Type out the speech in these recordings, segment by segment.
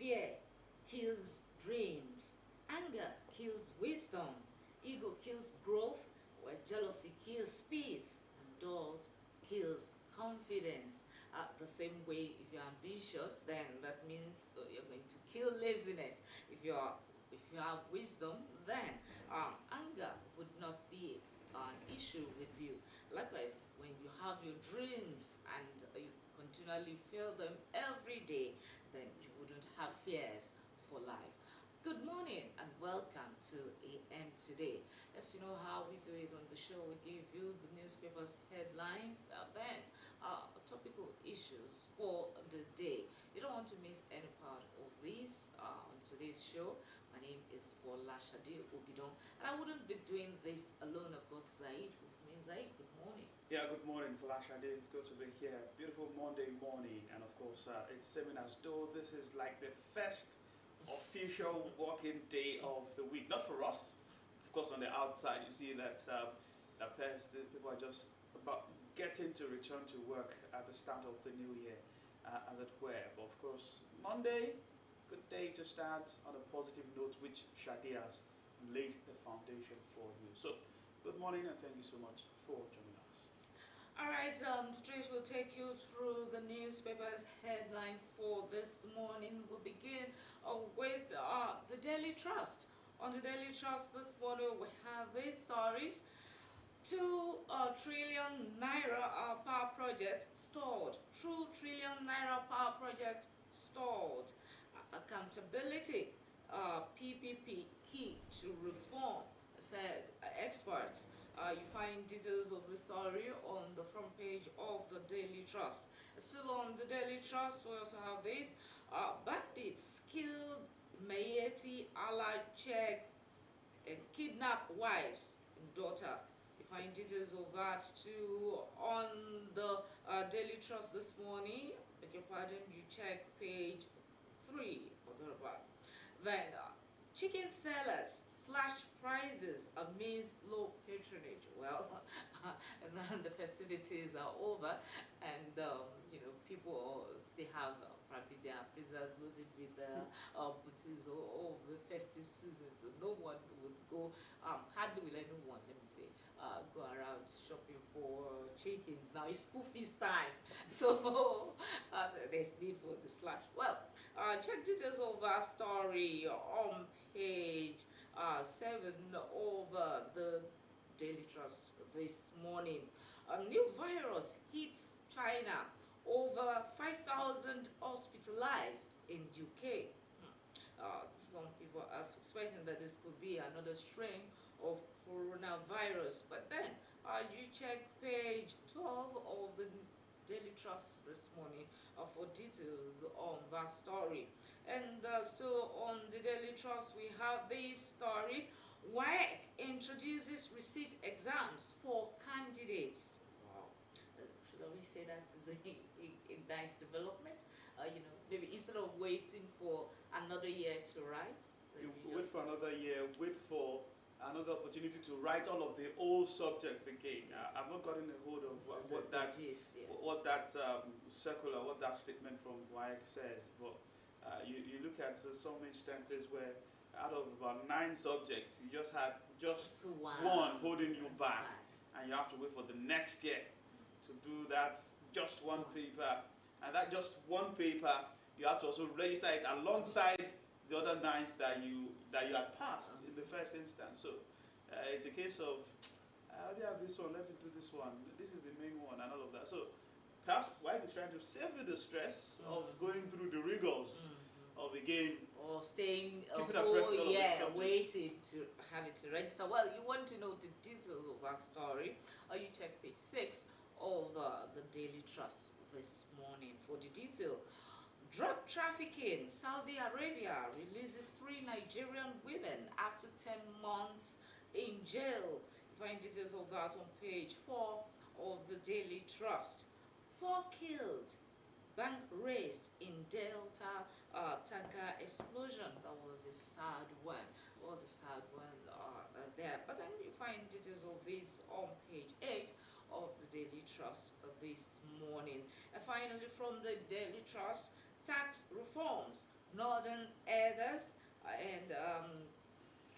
Fear kills dreams. Anger kills wisdom. Ego kills growth, where jealousy kills peace. And doubt kills confidence. The same way, if you're ambitious, then that means you're going to kill laziness. If you have wisdom, then anger would not be an issue with you. Likewise, when you have your dreams and you continually feel them every day, then you wouldn't have fears for life. Good morning and welcome to AM Today. As you know how we do it on the show, we give you the newspaper's headlines, then topical issues for the day. You don't want to miss any part of this on today's show. My name is Folashade Ogidon, and I wouldn't be doing this alone. I've got Zaid with me. Zaid, good morning. Yeah, good morning, Folashade. Good to be here. Beautiful Monday morning, and of course, it's seeming as though this is like the first official working day of the week. Not for us, of course. On the outside, you see that people are just about getting to return to work at the start of the new year, as it were. But of course, Monday, good day to start on a positive note, which Shade has laid the foundation for you. So, good morning and thank you so much for joining us. All right, straight we'll take you through the newspaper's headlines for this morning. We'll begin with the Daily Trust. On the Daily Trust this morning, we have these stories. 2 trillion naira power project stalled. 2 trillion naira power project stalled. Accountability, PPP key to reform, says experts. You find details of the story on the front page of the Daily Trust. Still on the Daily Trust, we also have this. Bandits killed Mayeti Alachek and kidnap wives and daughter. You find details of that too on the Daily Trust this morning. Beg your pardon, you check page 3 or thereabout. Then chicken sellers slash prices amidst low patronage. Well, and then the festivities are over, and you know, people still have probably their freezers loaded with booties of the festive season. So no one would go. Hardly will anyone, let me say, go around shopping for chickens. Now it's school fees time, so there's need for the slash. Well, check details of our story on page 7 of the Daily Trust this morning. A new virus hits China. Over 5,000 hospitalized in UK. Some people are suspecting that this could be another strain of coronavirus. But then you check page 12 of the Daily Trust this morning for details on that story. And still on the Daily Trust, we have this story. WAEC introduces receipt exams for candidates. Wow. Should we say that is a nice development? You know, maybe instead of waiting for another year to write, you wait for another year, wait for another opportunity to write all of the old subjects again. I've not gotten a hold of what that circular, what that statement from WAEC says, but you look at some instances where out of about 9 subjects, you just had just one holding you back, and you have to wait for the next year to do that just one paper, and that just one paper you have to also register it alongside the other 9 that you had passed in the first instance. So it's a case of I already have this one, let me do this one. This is the main one and all of that. So perhaps WAEC is trying to save you the stress of going through the rigors of again or staying a whole year waiting to have it to register. Well, you want to know the details of that story, or you check page 6 of the Daily Trust this morning for the detail. Drug trafficking. Saudi Arabia releases 3 Nigerian women after 10 months in jail. You find details of that on page 4 of the Daily Trust. 4 killed. Bank raised in Delta tanker explosion. That was a sad one. There. But then you find details of this on page 8 of the Daily Trust this morning. And finally, from the Daily Trust, tax reforms. Northern Elders and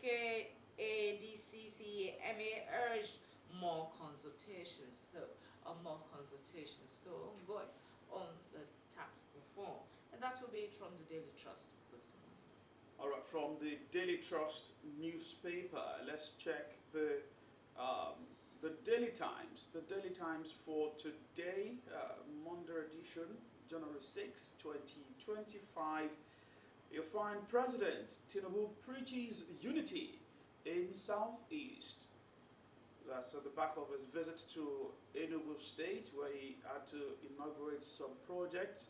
KADCCMA urged more consultations. So ongoing on the tax reform. And that will be it from the Daily Trust this morning. All right, from the Daily Trust newspaper, let's check um, the Daily Times. The Daily Times for today, Monday edition, January 6, 2025. You find President Tinubu preaches unity in Southeast. That's at the back of his visit to Enugu State, where he had to inaugurate some projects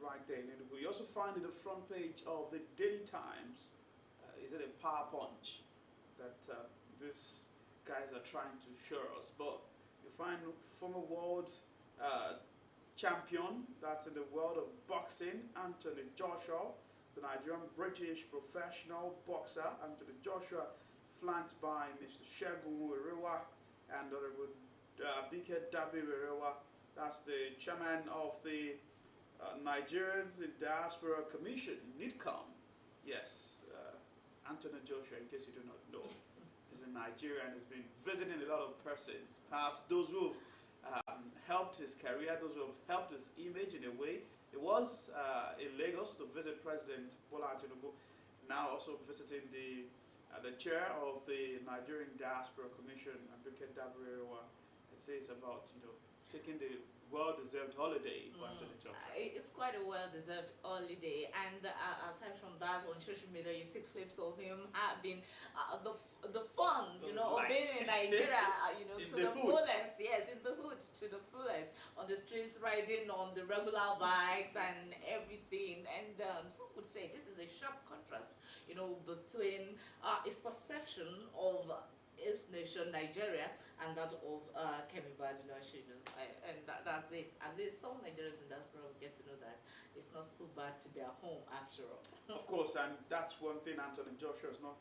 right there in Enugu. You also find in the front page of the Daily Times, is it a power punch that these guys are trying to show us? But you find former world champion, that's in the world of boxing, Anthony Joshua, the Nigerian British professional boxer, Anthony Joshua, flanked by Mr. Shegun Werewa and Honorable Bike Dabi Werewa. That's the chairman of the Nigerians in Diaspora Commission, NIDCOM. Yes, Anthony Joshua, in case you do not know, is a Nigerian, has been visiting a lot of persons. Perhaps those who have helped his career, those who have helped his image in a way. He was in Lagos to visit President Bola Tinubu, now also visiting the chair of the Nigerian Diaspora Commission, Abike Dabirewa. It says about taking the well-deserved holiday for Anthony Joshua. It's quite a well-deserved holiday, and aside from that, on social media you see clips of him having the fun, of being in Nigeria, to the fullest. Yes, in the hood, to the fullest, on the streets, riding on the regular bikes and everything. And some would say this is a sharp contrast, between his perception of his nation, Nigeria, and that of Kemi Badenoch, and that's it. At least some Nigerians in diaspora will get to know that it's not so bad to be at home after all. Of course, and that's one thing Anthony Joshua has not,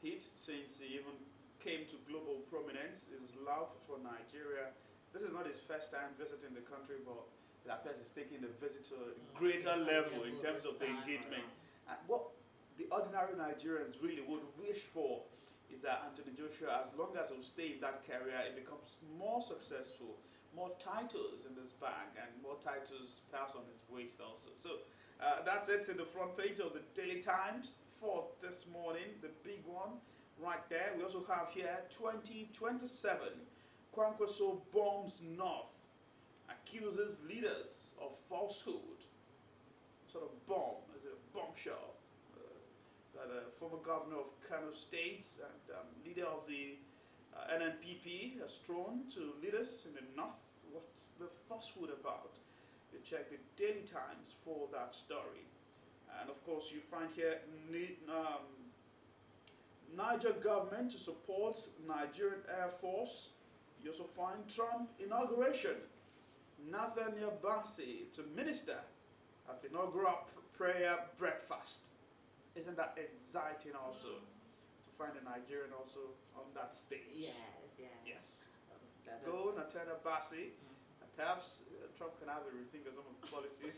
hit since he even came to global prominence, his love for Nigeria. This is not his first time visiting the country, but it appears he's taking the visit to a greater level in terms of the engagement. And what the ordinary Nigerians really would wish for is that Anthony Joshua, as long as he'll stay in that career, it becomes more successful, more titles in his bag, and more titles perhaps on his waist also. So that's it in the front page of the Daily Times for this morning, the big one right there. We also have here 2027, Kwankwaso bombs North, accuses leaders of falsehood. Sort of bomb, is it a bombshell? That former governor of Kano State and leader of the NNPP has thrown to leaders in the north. What's the falsehood about? You check the Daily Times for that story. And of course, you find here Niger government to support Nigerian Air Force. You also find Trump inauguration. Nathaniel Bassey to minister at inaugural prayer breakfast. Isn't that exciting also to find a Nigerian also on that stage? Yes. Go Nathaniel Bassey. Perhaps Trump can have a rethink of some of the policies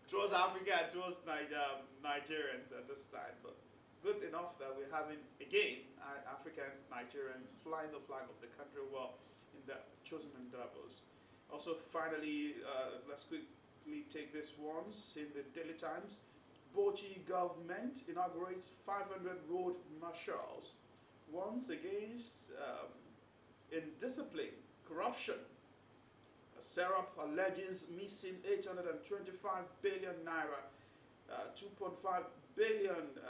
towards Africa and towards Nigerians at this time. But good enough that we're having, again, Africans, Nigerians flying the flag of the country well in the chosen endeavors. Also, finally, let's quickly take this once in the Daily Times. Bochi government inaugurates 500 road marshals, once against indiscipline, corruption. Serap alleges missing 825 billion naira, 2.5 billion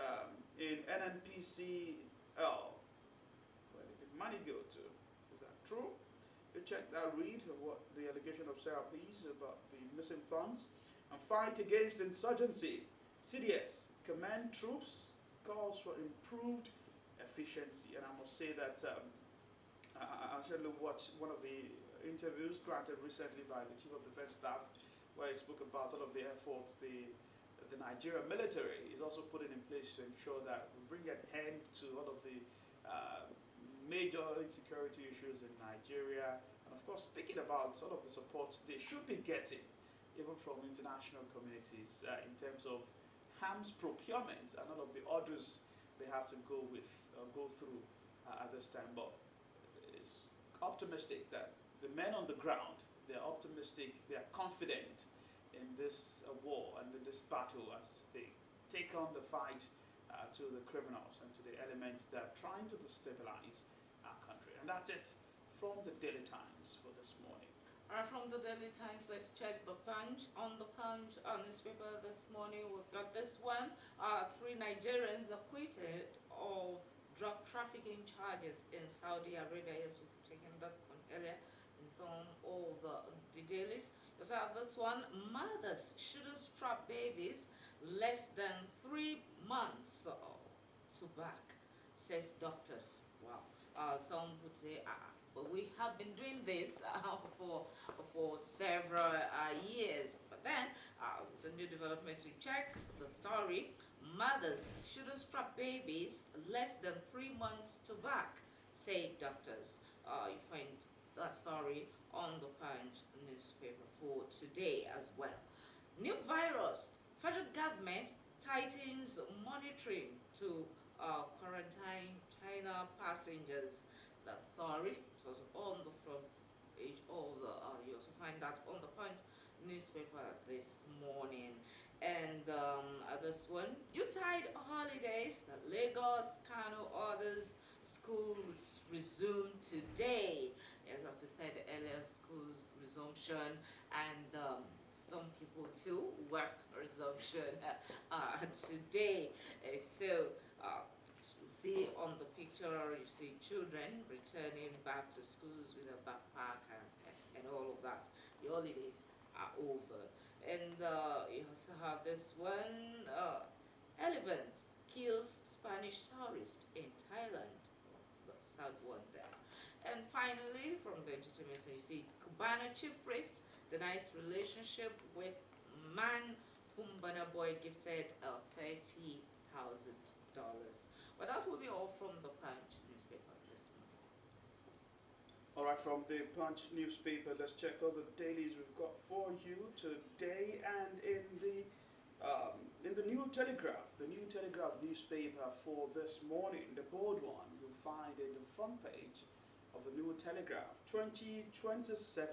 in NNPCL. Where did the money go to? Is that true? You check that, read what the allegation of Serap is about the missing funds. And fight against insurgency. CDS, command troops, calls for improved efficiency. And I must say that I actually watched one of the interviews granted recently by the Chief of Defense Staff, where he spoke about all of the efforts the Nigerian military is also putting in place to ensure that we bring an end to all of the major insecurity issues in Nigeria. And of course, speaking about sort of the support they should be getting even from international communities, in terms of arms procurement and all of the orders they have to go through at this time. But it's optimistic that the men on the ground, they're optimistic, they're confident in this war and in this battle as they take on the fight to the criminals and to the elements that are trying to destabilize our country. And that's it from the Daily Times for this morning. From the Daily Times, let's check the Punch. On the Punch newspaper this morning, we've got this one. 3 Nigerians acquitted of drug trafficking charges in Saudi Arabia. Yes, we've taken that one earlier in some of the dailies. You have this one. Mothers shouldn't strap babies less than 3 months to back, says doctors. Wow. Some would say, but we have been doing this for several years. But then, it's a new development to check the story. Mothers shouldn't strap babies less than 3 months to back, say doctors. You find that story on the Punch newspaper for today as well. New virus. Federal government tightens monitoring to quarantine China passengers. That story is also on the front page of the, you also find that on the Punch newspaper this morning. And this one, Yuletide holidays, the Lagos, Kano orders, schools resume today. Yes, as we said earlier, schools resumption, and some people too, work resumption today. So, you see on the picture, you see children returning back to schools with a backpack and all of that. The holidays are over. And you also have this one, elephant kills Spanish tourist in Thailand. The sad one there. And finally, from the entertainment, so you see Cubana chief priest denies relationship with man whom Burna Boy gifted $30,000. But that will be all from the Punch newspaper this morning. All right, from the Punch newspaper, let's check all the dailies we've got for you today. And in the New Telegraph, the New Telegraph newspaper for this morning, the bold one you'll find in the front page of the New Telegraph. 2027,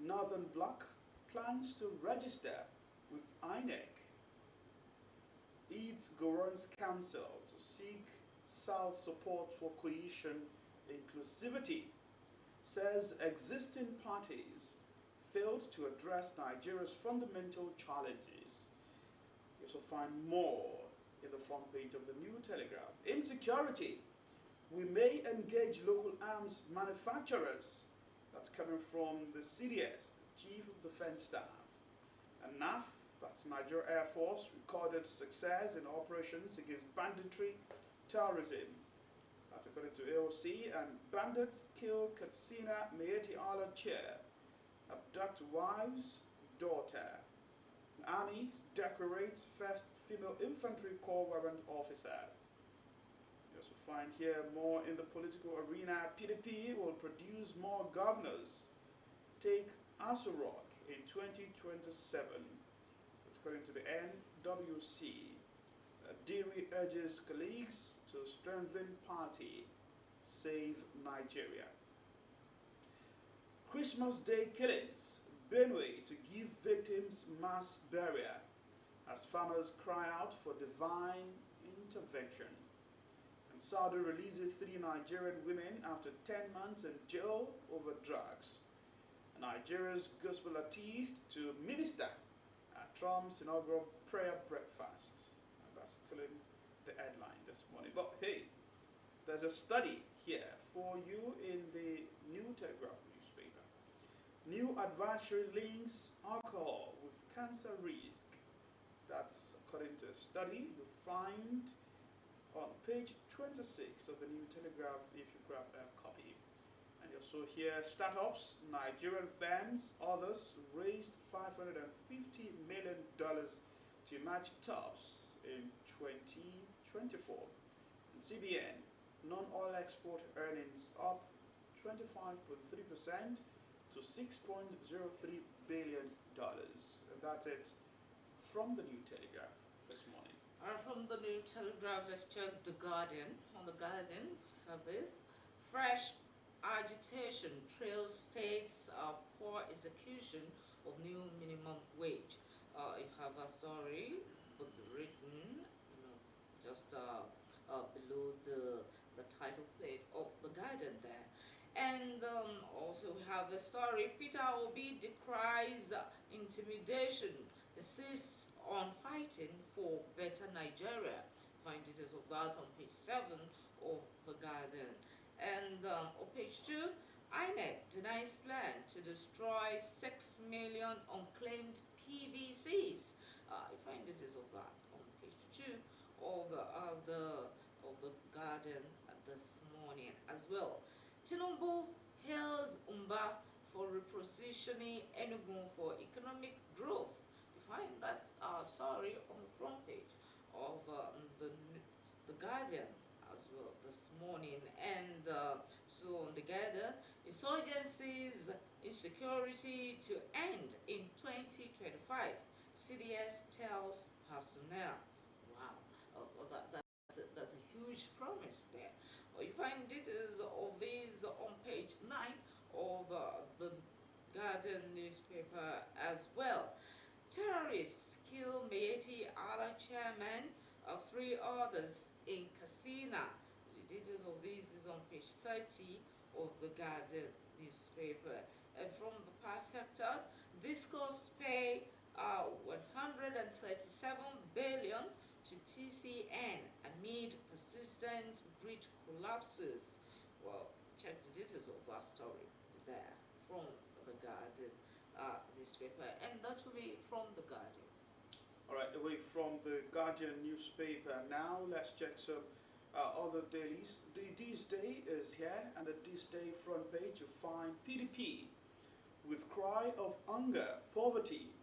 Northern Bloc plans to register with INEC. Eads Goron's Council to seek South support for cohesion inclusivity. Says existing parties failed to address Nigeria's fundamental challenges. You also find more in the front page of the New Telegraph. Insecurity. We may engage local arms manufacturers. That's coming from the CDS, the Chief of Defense Staff. And NAF, that's Nigeria Air Force, recorded success in operations against banditry, terrorism. That's according to AOC. And bandits kill Katsina Meeti Allah chair, abduct wife's daughter. Army decorates first female infantry corps warrant officer. You also find here more in the political arena. PDP will produce more governors. Take Osrc in 2027. According to the NWC, Diri urges colleagues to strengthen party, save Nigeria. Christmas Day killings, Benue to give victims mass burial as farmers cry out for divine intervention. And Saudi releases 3 Nigerian women after 10 months in jail over drugs. And Nigeria's gospel artist to minister Trump's inaugural prayer breakfast. And that's still in the headline this morning. But hey, there's a study here for you in the New Telegraph newspaper. New advisory links alcohol with cancer risk. That's according to a study you find on page 26 of the New Telegraph if you grab a copy. And you also hear startups, Nigerian firms, others raised $550 million to match tops in 2024. And CBN, non-oil export earnings up 25.3% to $6.03 billion. And that's it from the New Telegraph this morning. From the New Telegraph, let's check the Guardian. On the Guardian, have this fresh agitation trails states poor execution of new minimum wage. You have a story written, just below the title plate of the Guardian there. And also we have the story, Peter Obi decries intimidation, insists on fighting for better Nigeria. Find details of that on page 7 of the Guardian. And on page 2, INEC denies plan to destroy 6 million unclaimed PVCs. You find details of that on page 2 of the Guardian this morning as well. Tinubu hails Umba for repositioning Enugu for economic growth. You find that's our story on the front page of the Guardian as well this morning. And so on the Guardian, insurgencies, insecurity to end in 2025. CDS tells personnel. Wow, that's a huge promise there. You find details of these on page 9 of the Guardian newspaper as well. Terrorists kill Meeti Allah chairman of 3 others in Katsina. The details of this is on page 30 of the Guardian newspaper. And from the power sector, Discos pay 137 billion to TCN amid persistent grid collapses. Well, check the details of that story there from the Guardian newspaper, and that will be from the Guardian. All right, away from the Guardian newspaper now, let's check some other dailies. The This Day is here, and the This Day front page you find PDP with cry of hunger, poverty.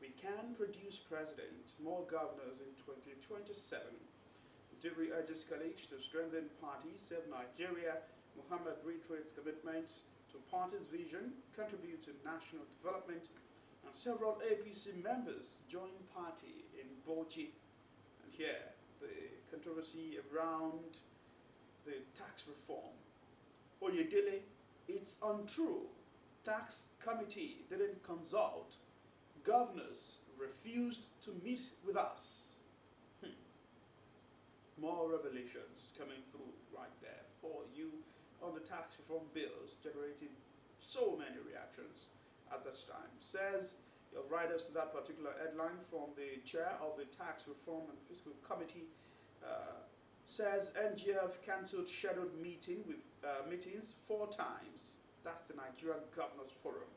We can produce president, more governors in 2027. Jury urges colleagues to strengthen party, save Nigeria. Muhammad reiterates commitment to party's vision, contribute to national development, and several APC members join party in Bauchi. And here, the controversy around the tax reform. Oyedele, it's untrue. Tax committee didn't consult. Governors refused to meet with us. More revelations coming through right there for you on the tax reform bills, generating so many reactions at this time. Says your writers to that particular headline from the chair of the Tax Reform and Fiscal Committee, says NGF cancelled scheduled meetings 4 times. That's the Nigeria Governors Forum.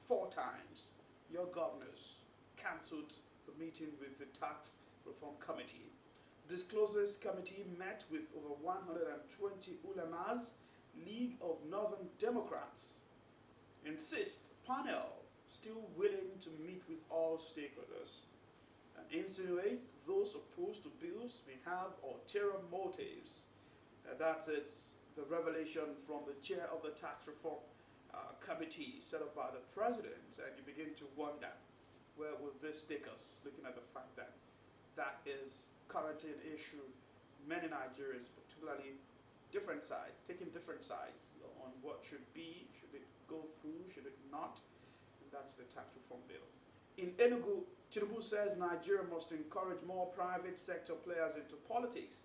4 times. Your governors cancelled the meeting with the Tax Reform Committee. Disclosures Committee met with over 120 ulamas, League of Northern Democrats. Insist panel still willing to meet with all stakeholders. And insinuates those opposed to bills may have ulterior motives. That's it, the revelation from the chair of the Tax Reform Committee set up by the president, and you begin to wonder, where will this take us, looking at the fact that that is currently an issue. Many Nigerians, particularly different sides, taking different sides on what should be, should it go through, should it not, and that's the tax reform bill. In Enugu, Tinubu says Nigeria must encourage more private sector players into politics.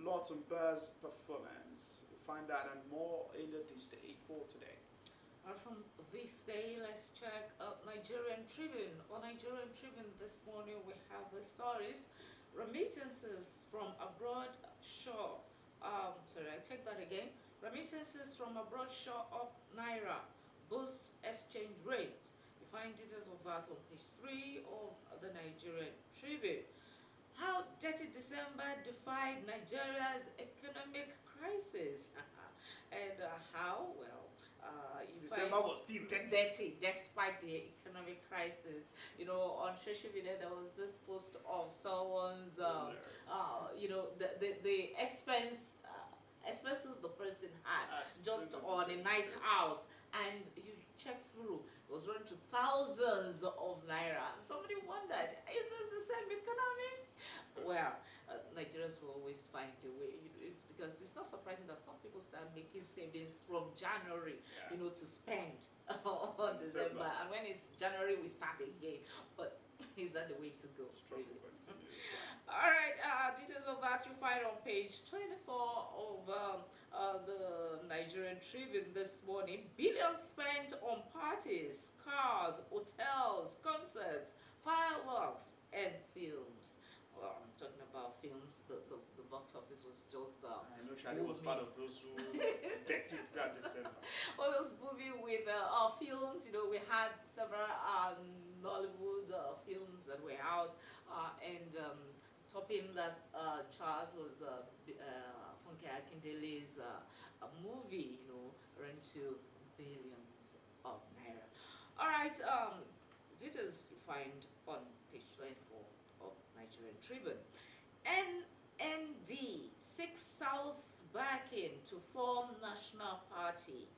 Lots on Burr's performance. You'll find that and more in the This Day for today. From This Day, let's check Nigerian Tribune. On Nigerian Tribune this morning, we have the stories. Remittances from abroad show. Sorry, I take that again. Remittances from abroad show up Naira, boosts exchange rate. You find details of that on page 3 of the Nigerian Tribune. How Dirty December defied Nigeria's economic crisis. And how? Well, December was still dirty despite the economic crisis. On social media there was this post of someone's, the expense expenses the person had just Just on a night out, and you check through, it was running to thousands of naira. Somebody wondered, is this the same economy? Well, Nigerians will always find a way, because it's not surprising that some people start making savings from January, to spend on December, and when it's January we start again. But is that the way to go? Really? All right. Details of that you find on page 24 of the Nigerian Tribune this morning. Billions spent on parties, cars, hotels, concerts, fireworks, and films. Well, I'm talking about films. The box office was just. I know Shadi was part of those who decked it that December. Well, those booming with our films. We had several Nollywood films that were out, and topping that chart was Funke Akindele's movie. Ran to billions of naira. All right. Details you find on page 24 of Nigerian Tribune. NND seeks South's backing to form national party.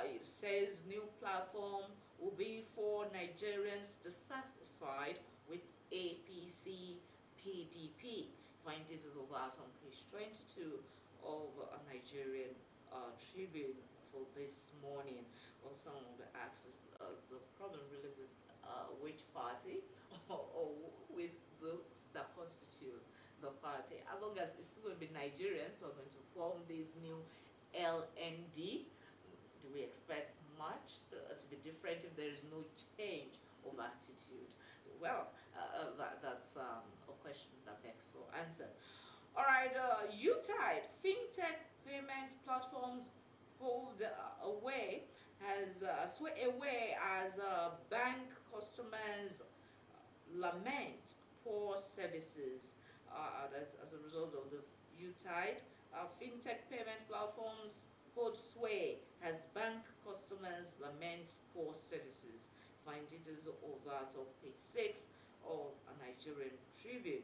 It says new platform will be for Nigerians dissatisfied with APC PDP. Find details of that on page 22 of a Nigerian Tribune for this morning. Well, someone will ask us the problem really with which party or with those that constitute the party. As long as it's still going to be Nigerians who are going to form this new LND, do we expect much to be different if there is no change of attitude? Well, that's a question that begs for answer. All right, UTIDE, fintech payments platforms hold away as sway away as bank customers lament poor services. As a result of the UTIDE, fintech payment platforms hold sway as bank customers lament poor services. Find details of that on page 6 of a Nigerian Tribune.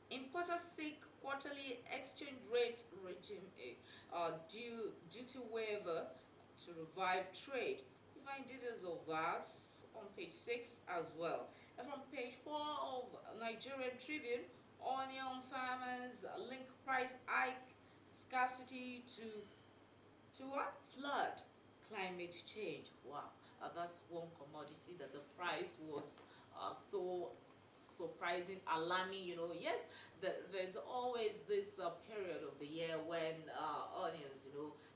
Importers seek quarterly exchange rate regime duty waiver to revive trade. You find details of that on page 6 as well. And from page 4 of Nigerian Tribune, onion farmers link price hike scarcity to what? Flood, climate change. Wow, that's one commodity that the price was so surprising, alarming. Yes, there's always this period of the year when onions,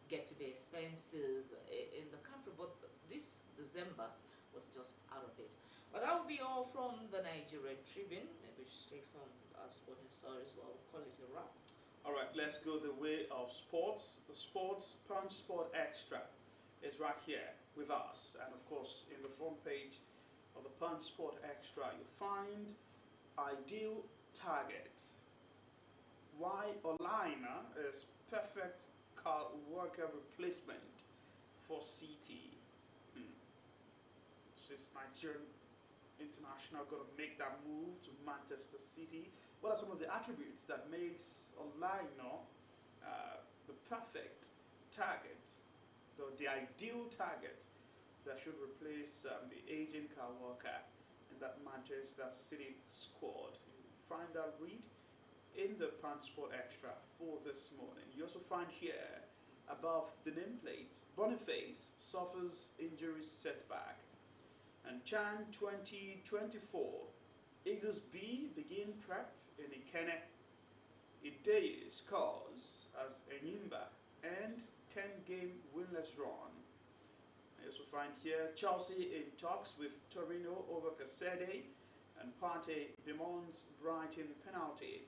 get to be expensive in the country, but this December was just out of it. But that will be all from the Nigerian Tribune, which takes some sporting stories. Well, we'll call it a wrap. All right, let's go the way of sports. The sports Punch Sport Extra is right here with us, and of course, in the front page of the Punch Sport Extra, you find ideal target. Why Olina is perfect car worker replacement for City. So is Nigerian international going to make that move to Manchester City? What are some of the attributes that makes Olina the perfect target, the ideal target that should replace the aging car worker in that Manchester City squad? You find that read in the Punch Sport Extra for this morning. You also find here above the nameplate, Boniface suffers injury setback. And Chan 2024, Eagles B begin prep in Ikene. Ideye scores as Enyimba end 10-game winless run. I also find here Chelsea in talks with Torino over Casede, and Partey demands Brighton penalty.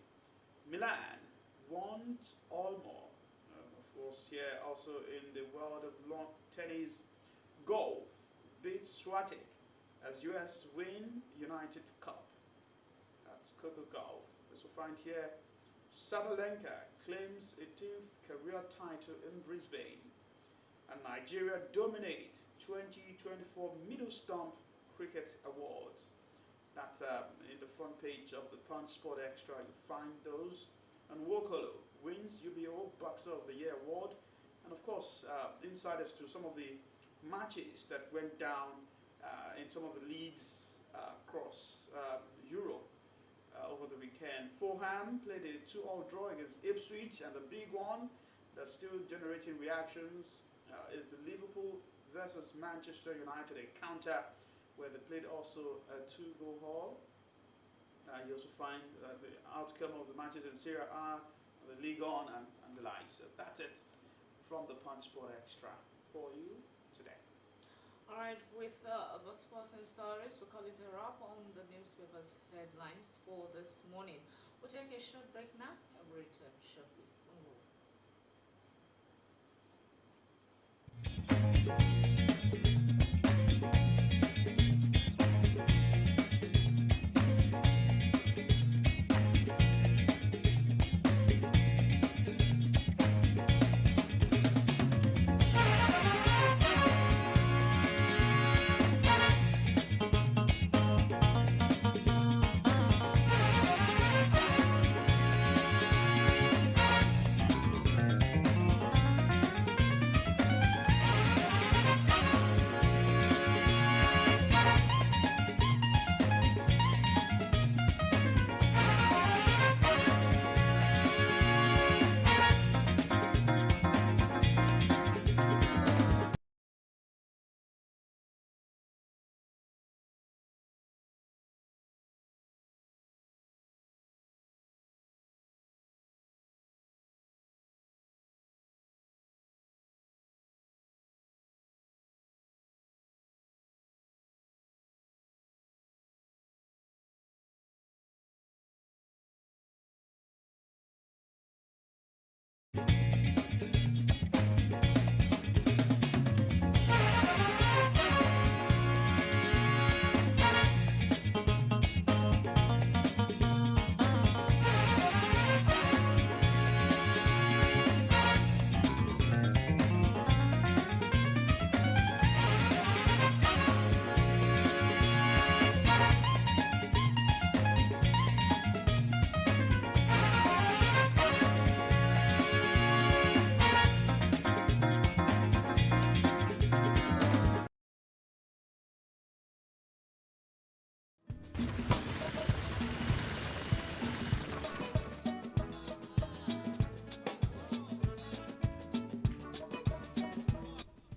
Milan want Olmo. Of course, here also in the world of long tennis, golf beats Swatik as US win United Cup. That's Coco Golf. Also find here Sabalenka claims 18th career title in Brisbane. And Nigeria dominate 2024 Middle Stump Cricket Awards. That's in the front page of the Punch Sport Extra. You find those. And Wokolo wins, UBO Boxer of the Year award, and of course, insiders to some of the matches that went down in some of the leagues across Europe over the weekend. Fulham played a 2-all draw against Ipswich, and the big one that's still generating reactions is the Liverpool versus Manchester United encounter, where they played also a 2-goal haul. You also find the outcome of the matches in Serie A, the Ligue 1, and the likes. So that's it from the Punch Sport Extra for you today. All right, with the sports and stories, we call it a wrap on the newspaper's headlines for this morning. We'll take a short break now and we'll return shortly.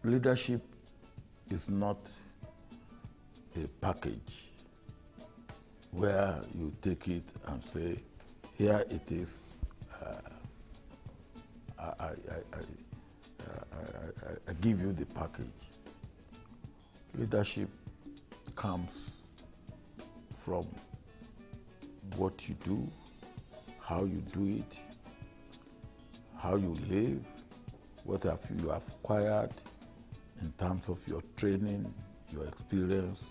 Leadership is not a package where you take it and say, here it is, I give you the package. Leadership comes from what you do, how you do it, how you live, what have you acquired in terms of your training, your experience,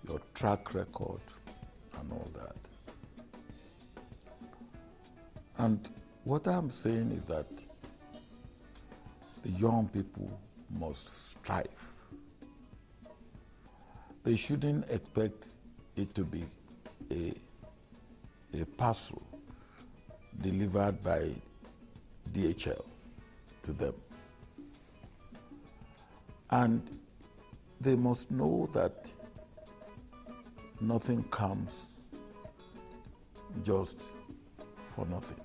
your track record, and all that. And what I'm saying is that the young people must strive. They shouldn't expect it to be a parcel delivered by DHL to them. And they must know that nothing comes just for nothing.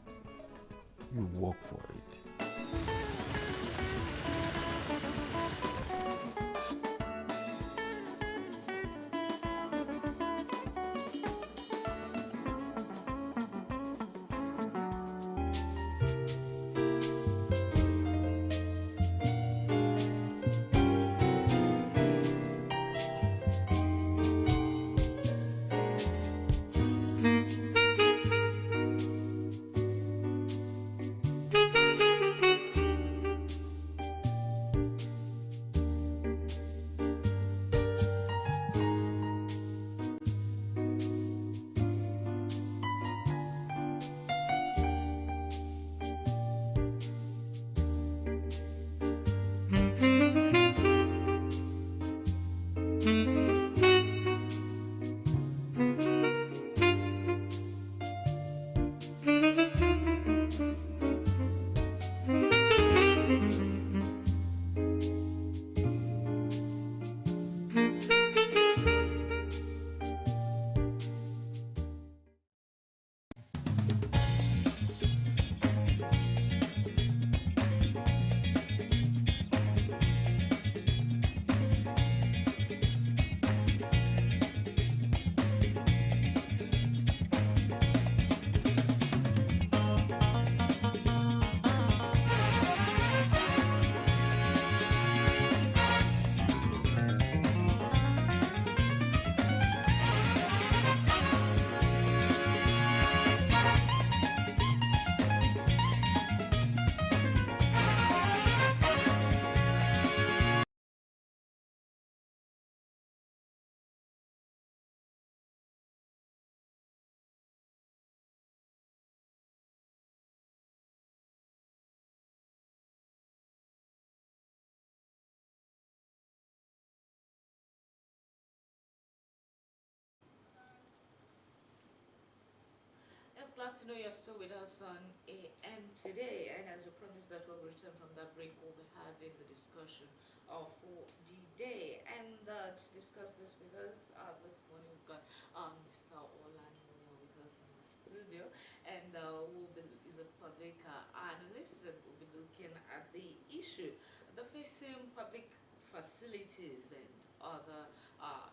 You work for it. glad to know you're still with us on AM today. And as we promised that we'll return from that break, we'll be having the discussion for the day. And to discuss this with us this morning, we've got Mr. Olaniyi with us in the studio. And he's a public analyst, and we'll be looking at the issue, the facing public facilities and other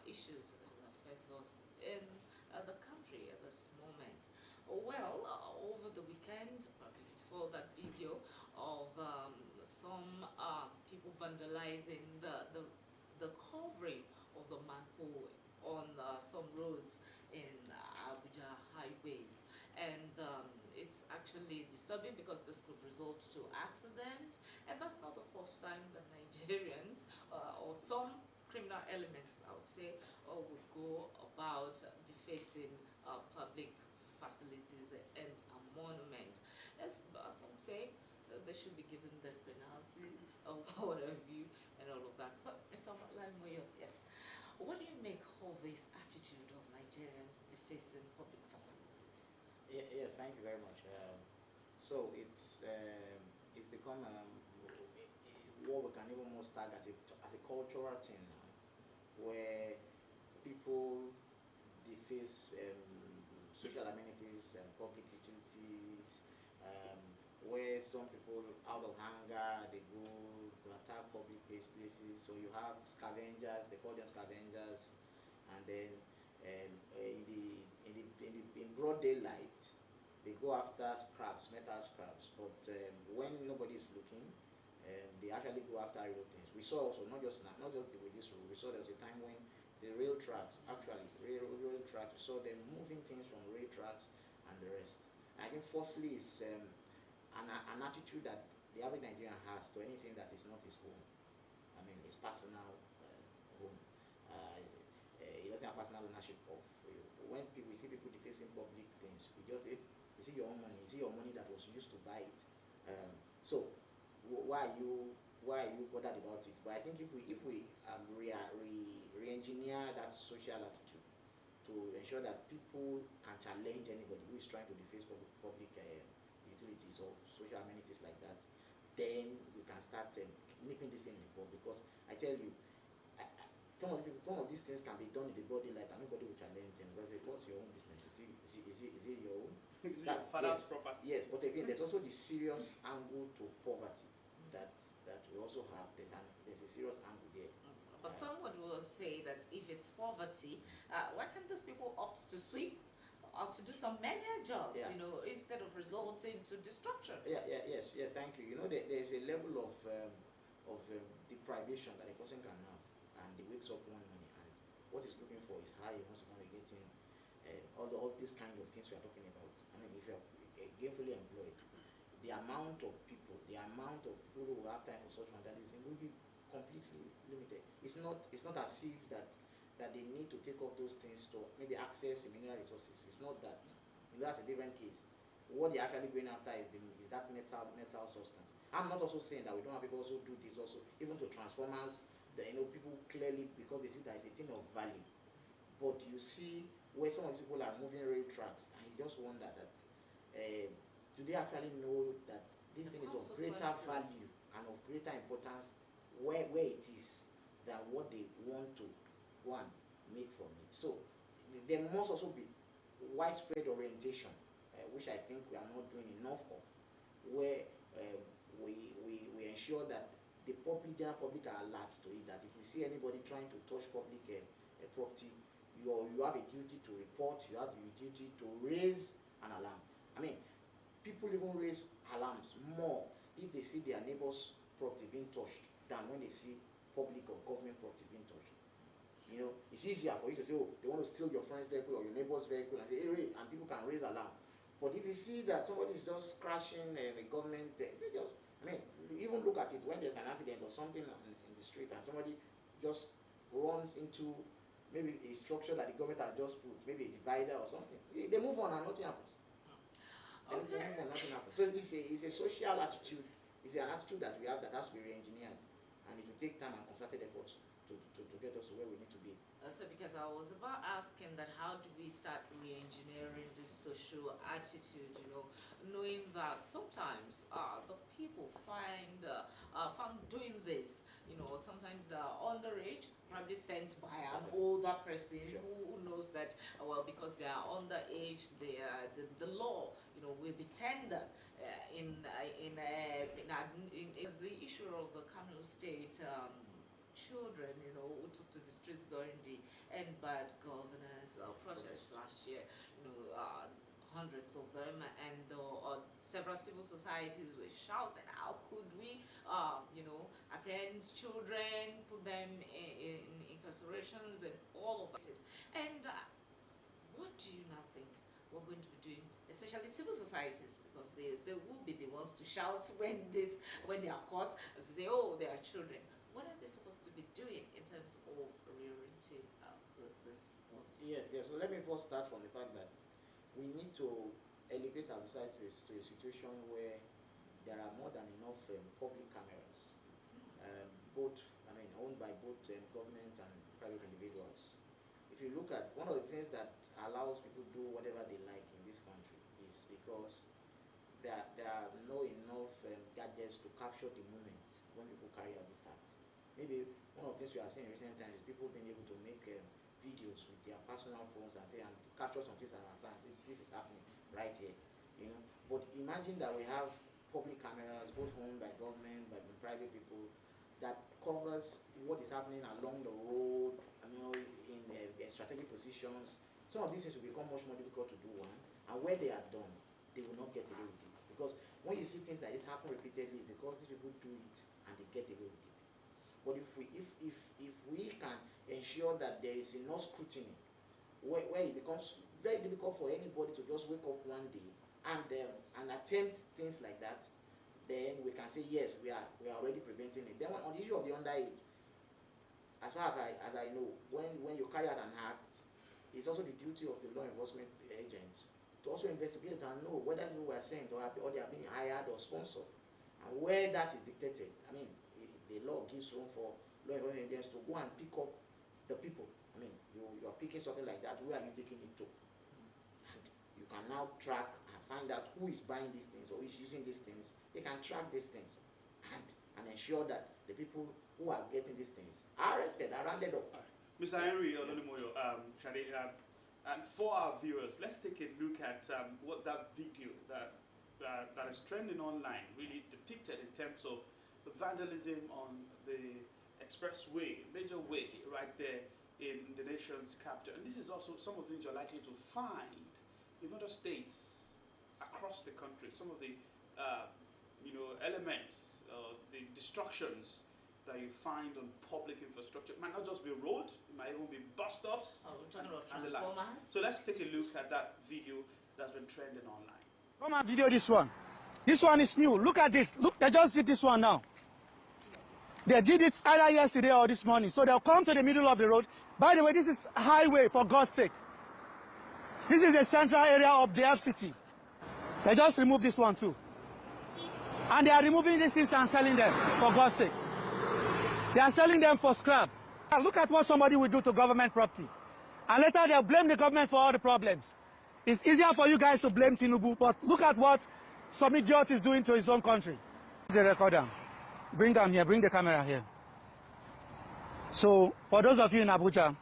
issues that affect us in the country at this moment. Well, over the weekend, probably you saw that video of some people vandalizing the covering of the manhole on some roads in Abuja highways, and it's actually disturbing because this could result to accident, and that's not the first time that Nigerians or some criminal elements, I would say, would go about defacing public facilities and a monument. As some say, they should be given that penalty or what have you, and all of that. But Mr. Lanmoyo, yes, what do you make of this attitude of Nigerians defacing public facilities? Yes, thank you very much. So it's become what we can even almost tag as a cultural thing now, where people deface social amenities and public utilities, where some people out of anger they go to attack public places. So you have scavengers, they call them scavengers, and then in broad daylight they go after scraps, metal scraps. But when nobody is looking, they actually go after real things. We saw also not just with this rule. We saw there was a time when the rail tracks, actually rail tracks, we saw them moving things from rail tracks and the rest. And I think firstly is an attitude that the average Nigerian has to anything that is not his home. I mean, his personal home. He doesn't have personal ownership of. When we see people defacing public things, we just say, "You see your own money. You see your money that was used to buy it." So why are you bothered about it? But I think if we re-engineer that social attitude to ensure that people can challenge anybody who is trying to deface public utilities or social amenities like that, then we can start nipping this thing in the bud. Because I tell you, some of these things can be done in the broad daylight and nobody will challenge them because what's your own business? Is it your own? Is it your father's property? Yes, but again, there's also the serious angle to poverty that we also have. There's a serious angle there. But someone will say that if it's poverty, why can't these people opt to sweep or to do some manual jobs, instead of resulting to destruction? Yes, thank you. There's a level of deprivation that a person can have, and he wakes up one morning and what he's looking for is how he wants to be getting all these kind of things we are talking about. I mean, if you're gainfully employed, the amount of people who have time for such vandalism will be completely limited. It's not as if that they need to take off those things to maybe access mineral resources. It's not that. That's a different case. What they're actually going after is that metal substance. I'm not also saying that we don't have people also do this also, even to transformers. People clearly, because they see that it's a thing of value. But you see where some of these people are moving rail tracks, and you just wonder that do they actually know that this thing is of greater value and of greater importance where it is than what they want to go and make from it. So there must also be widespread orientation, which I think we are not doing enough of, where we ensure that the general public are alert to it, that if we see anybody trying to touch public property, you have a duty to report, you have the duty to raise an alarm. I mean, people even raise alarms more if they see their neighbor's property being touched than when they see public or government property being touched. It's easier for you to say, oh, they want to steal your friend's vehicle or your neighbor's vehicle and say, hey, and people can raise alarm. But if you see that somebody is just crashing a government, they just, even look at it when there's an accident or something in the street and somebody just runs into maybe a structure that the government has just put, maybe a divider or something. They move on and nothing happens. They move on, nothing happens. So it's a social attitude. It's an attitude that we have that has to be re-engineered, and it will take time and concerted efforts to get us to where we need to be. So because I was about asking that, how do we start re-engineering this social attitude, you know, knowing that sometimes the people found doing this, you know, sometimes they're underage, probably sent by an older person who knows that, well, because they are underage, they are, the law, you know, will be tender is the issue of the Kano State children, you know, who took to the streets during the End Bad Governors protest last year, you know, hundreds of them, and several civil societies were shouting, how could we, you know, apprehend children, put them in incarcerations and all of it. And what do you now think we're going to be doing, especially civil societies, because they will be the ones to shout when they are caught and say, oh, they are children. What are they supposed to be doing in terms of reorienting this ones? Yes. So let me first start from the fact that we need to elevate our societies to a situation where there are more than enough public cameras, owned by both government and private individuals. If you look at one of the things that allows people to do whatever they like in this country is because there are no enough gadgets to capture the moment when people carry out this act. Maybe one of the things we are seeing in recent times is people being able to make videos with their personal phones and say, and capture some things and say, this is happening right here, you know. But imagine that we have public cameras, both owned by government, by private people, that covers what is happening along the road, you know, in strategic positions. Some of these things will become much more difficult to do, and where they are done, they will not get away with it. Because when you see things like this happen repeatedly, it's because these people do it and they get away with it. But if we can ensure that there is enough scrutiny, where it becomes very difficult for anybody to just wake up one day and attempt things like that, then we can say yes, we are already preventing it. Then on the issue of the underage, as far as I know, when you carry out an act, it's also the duty of the law enforcement agents to also investigate and know whether people were sent or they are being hired or sponsored, and where that is dictated. I mean, the law gives room for law enforcement agents to go and pick up the people. I mean, you are picking something like that, where are you taking it to? And you can now track and find out who is buying these things or is using these things. They can track these things and ensure that the people who are getting these things are arrested, are rounded up. Mr. Henry Odolimoyo, Shade, and for our viewers, let's take a look at what that video that is trending online really depicted in terms of the vandalism on the expressway, major way right there in the nation's capital. And this is also some of the things you're likely to find in other states across the country. Some of the elements, the destructions that you find on public infrastructure. It might not just be road, it might even be bus stops. We're talking about and the likes. So let's take a look at that video that's been trending online. Come and video this one. This one is new. Look at this. Look, they just did this one now. They did it either yesterday or this morning. So they'll come to the middle of the road. By the way, this is highway, for God's sake. This is the central area of the FCT. They just removed this one too. And they are removing these things and selling them, for God's sake. They are selling them for scrap. Look at what somebody will do to government property. And later they'll blame the government for all the problems. It's easier for you guys to blame Tinubu, but look at what some idiot is doing to his own country. The recorder. Bring them here, bring the camera here. So, for those of you in Abuja,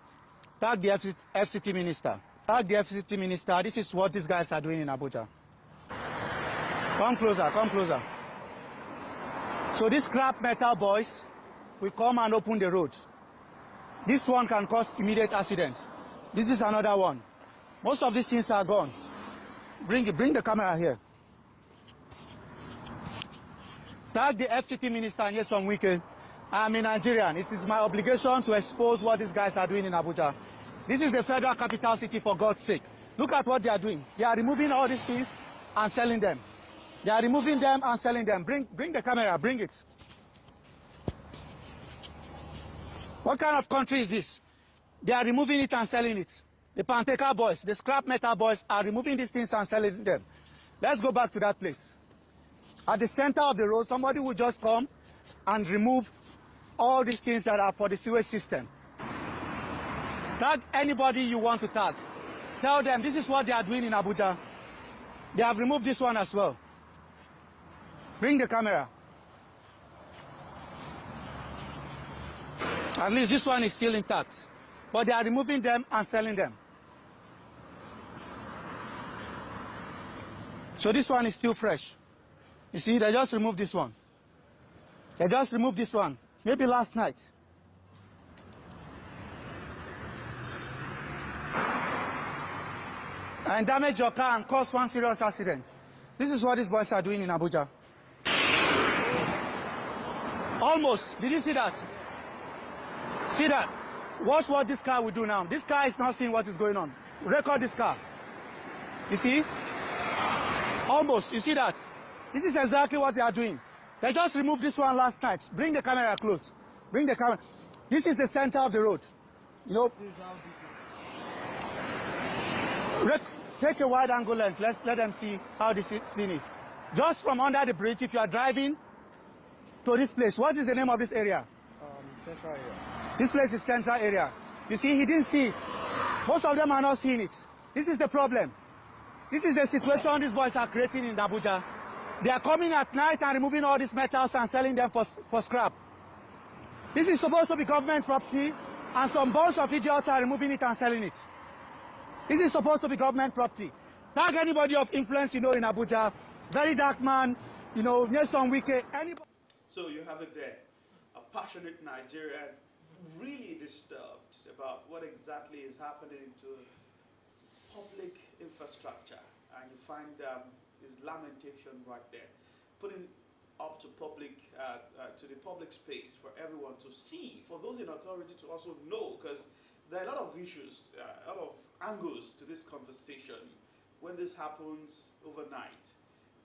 tag the FCT minister. Tag the FCT minister. This is what these guys are doing in Abuja. Come closer, come closer. So these scrap metal boys will come and open the road. This one can cause immediate accidents. This is another one. Most of these things are gone. Bring the camera here. Tag the FCT minister and yes, on weekend. I'm a Nigerian. It is my obligation to expose what these guys are doing in Abuja. This is the federal capital city, for God's sake. Look at what they are doing. They are removing all these things and selling them. They are removing them and selling them. Bring the camera, bring it. What kind of country is this? They are removing it and selling it. The Panteka boys, the scrap metal boys are removing these things and selling them. Let's go back to that place. At the center of the road, somebody will just come and remove all these things that are for the sewage system. Tag anybody you want to tag. Tell them this is what they are doing in Abuja. They have removed this one as well. Bring the camera. At least this one is still intact. But they are removing them and selling them. So this one is still fresh. You see, they just removed this one. They just removed this one. Maybe last night. And damage your car and cause one serious accident. This is what these boys are doing in Abuja. Almost. Did you see that? See that? Watch what this car will do now. This car is not seeing what is going on. Record this car. You see? Almost. You see that? This is exactly what they are doing. They just removed this one last night. Bring the camera close. Bring the camera. This is the center of the road. You know? This is how deep. Take a wide angle lens. Let's let them see how this thing is. Just from under the bridge, if you are driving to this place, what is the name of this area? Central area. This place is central area. You see, he didn't see it. Most of them are not seeing it. This is the problem. This is the situation these boys are creating in Abuja. They are coming at night and removing all these metals and selling them for scrap. This is supposed to be government property, and some bunch of idiots are removing it and selling it. This is supposed to be government property. Tag anybody of influence, you know, in Abuja. Very dark man, you know, Nelson Wike, anybody. So you have it there. A passionate Nigerian, really disturbed about what exactly is happening to public infrastructure. And you find his lamentation right there. Putting up to to the public space for everyone to see, for those in authority to also know, because there are a lot of issues, a lot of angles to this conversation. When this happens overnight,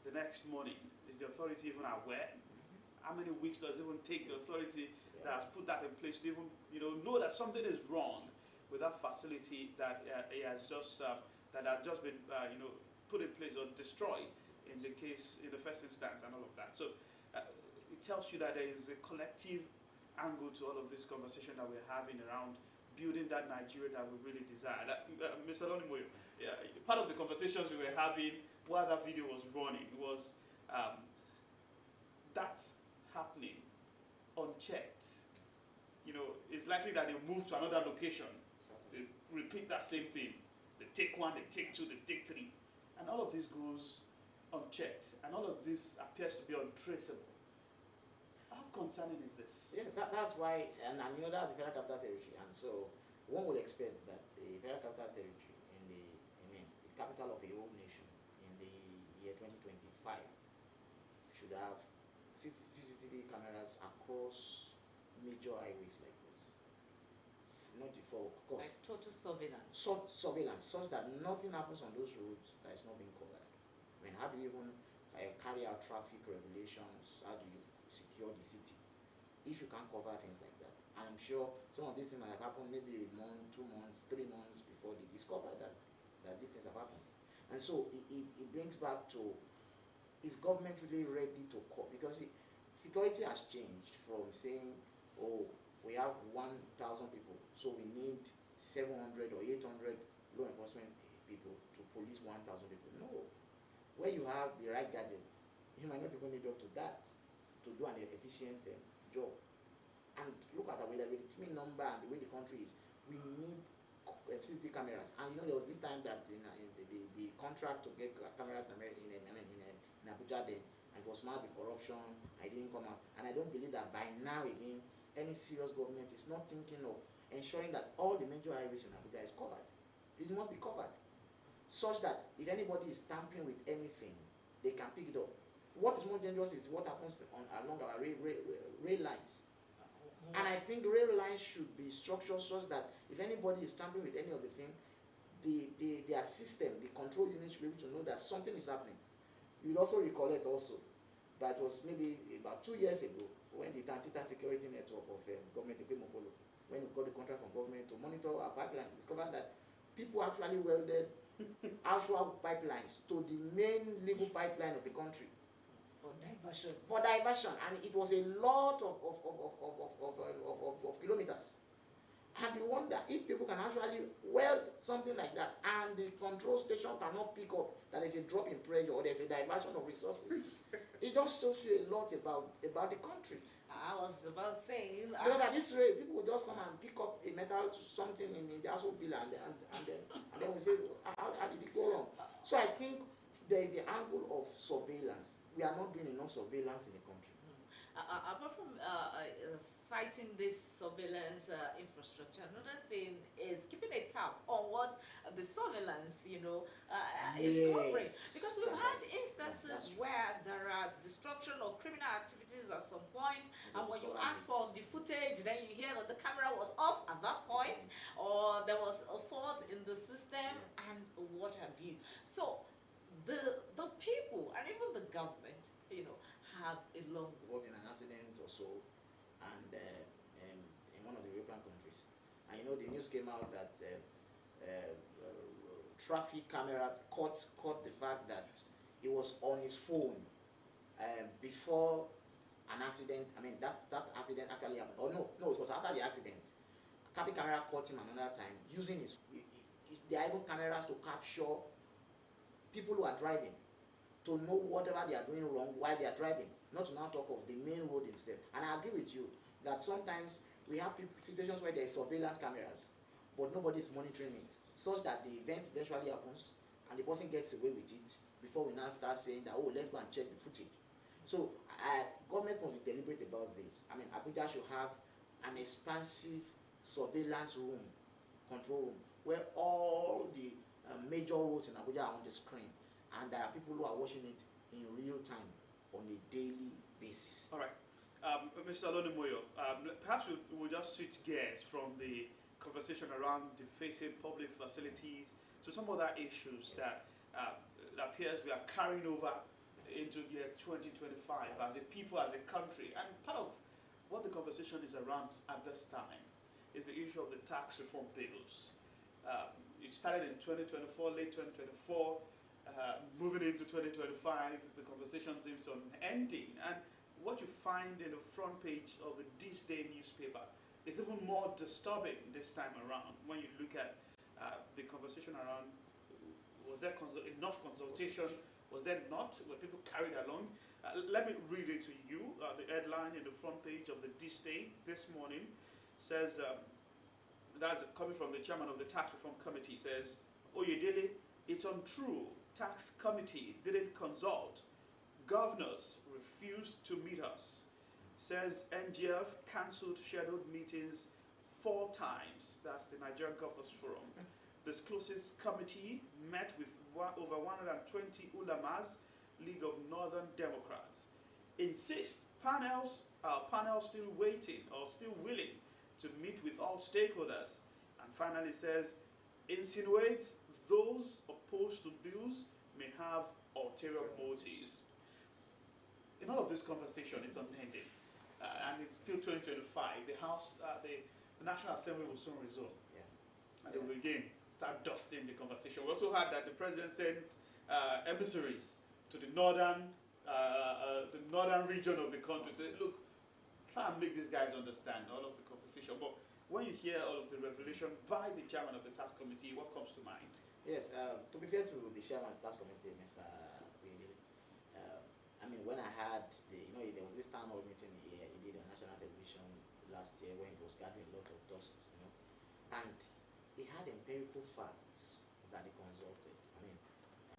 the next morning, is the authority even aware? How many weeks does it even take the authority that has put that in place to even, know that something is wrong with that facility that it has just that had just been, put in place or destroyed in the first instance and all of that. So it tells you that there is a collective angle to all of this conversation that we're having around building that Nigeria that we really desire. Mr. Lonimoyo, part of the conversations we were having while that video was running was that happening unchecked. It's likely that they move to another location. They repeat that same thing. They take one, they take two, they take three. And all of this goes unchecked. And all of this appears to be untraceable. How concerning is this? Yes, that's why, and that's the Federal Capital Territory, and so one would expect that the Federal Capital Territory the capital of a whole nation in the year 2025 should have CCTV cameras across major highways like this. Not for, of course, like total surveillance. Surveillance, such that nothing happens on those roads that is not being covered. How do you even carry out traffic regulations? How do you secure the city if you can't cover things like that? And I'm sure some of these things might have happened maybe a month, 2 months, 3 months before they discover that these things have happened. And so it brings back to, is government really ready to cope? Because security has changed from saying, oh, we have 1,000 people, so we need 700 or 800 law enforcement people to police 1,000 people. No. Where you have the right gadgets, you might not even need up to that to do an efficient job. And look at the way the teaming number and the way the country is, we need CCTV cameras. And there was this time that the contract to get cameras in Abuja then, and it was marred with corruption. I didn't come out, and I don't believe that by now again any serious government is not thinking of ensuring that all the major highways in Abuja is covered. It must be covered, such that if anybody is tampering with anything, they can pick it up. What is more dangerous is what happens along our rail lines. And I think rail lines should be structured such that if anybody is tampering with any of the thing, their system, the control unit should be able to know that something is happening. You'd also recollect also that was maybe about 2 years ago when the Tantita security network of government Mopolo, when we got the contract from government to monitor our pipelines, discovered that people actually welded actual pipelines to the main legal pipeline of the country. For diversion. For diversion, and it was a lot of kilometers. And you wonder if people can actually weld something like that, and the control station cannot pick up that there's a drop in pressure or there's a diversion of resources. It just shows you a lot about the country. I was about to say, because at this rate, people will just come and pick up a metal something in the Aso Villa, and then we say, how did it go wrong? So I think there is the angle of surveillance. We are not doing enough surveillance in the country. Apart from citing this surveillance infrastructure, another thing is keeping a tab on what the surveillance, is covering. Because we've had instances where there are destruction or criminal activities at some point, and when you ask for the footage, then you hear that the camera was off at that point, or there was a fault in the system, and what have you. So the people and even the government, have a long involved in an accident or so, and in one of the European countries, and the news came out that traffic cameras caught the fact that he was on his phone before an accident. I mean, that accident actually happened. Or no, it was after the accident. Traffic camera caught him another time using his. There are even cameras to capture people who are driving, to know whatever they are doing wrong while they are driving, not to now talk of the main road itself. And I agree with you that sometimes we have situations where there is surveillance cameras, but nobody is monitoring it, such that the event eventually happens and the person gets away with it before we now start saying that, oh, let's go and check the footage. So government must be deliberate about this. I mean, Abuja should have an expansive surveillance room, control room, where all the major roads in Abuja are on the screen, and there are people who are watching it in real time on a daily basis. All right. Mr. Alonimoyo, perhaps we'll just switch gears from the conversation around defacing public facilities to some other issues that appears we are carrying over into year 2025 as a people, as a country. And part of what the conversation is around at this time is the issue of the tax reform bills. It started in 2024, late 2024. Moving into 2025, the conversation seems unending. And what you find in the front page of the This Day newspaper is even more disturbing this time around when you look at the conversation around, was there enough consultation? Was there not? Were people carried along? Let me read it to you. The headline in the front page of the This Day this morning says, that's coming from the chairman of the Tax Reform Committee, says, Oyedele, it's untrue. Tax committee didn't consult. Governors refused to meet us. Says NGF cancelled scheduled meetings 4 times. That's the Nigerian Governors Forum. Discloses committee met with over 120 ulamas, League of Northern Democrats. Insist panels still waiting or still willing to meet with all stakeholders. And finally says, insinuates those opposed to bills may have ulterior motives. In all of this conversation, it's unending, and it's still 2025. The House, the National Assembly will soon resume, and they will again start dusting the conversation. We also heard that the president sent emissaries to the northern region of the country to say, look, try and make these guys understand all of the conversation. But when you hear all of the revelation by the chairman of the tax committee, what comes to mind? Yes, to be fair to the chairman of the tax committee, Mr. Oyedele, I mean, when I had there was this town hall meeting he did on national television last year when it was gathering a lot of dust, and he had empirical facts that he consulted. I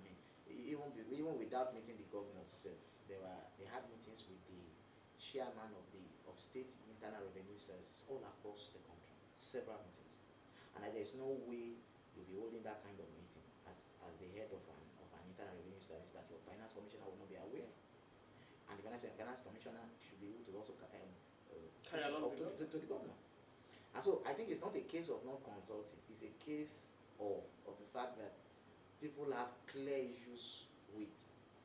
mean, even without meeting the governors itself, they had meetings with the chairman of state internal revenue services all across the country, several meetings, and there's no way you'll be holding that kind of meeting as the head of an internal revenue service that your finance commissioner will not be aware, and the finance commissioner should be able to also push it up to the governor. And so I think it's not a case of not consulting, it's a case of the fact that people have clear issues with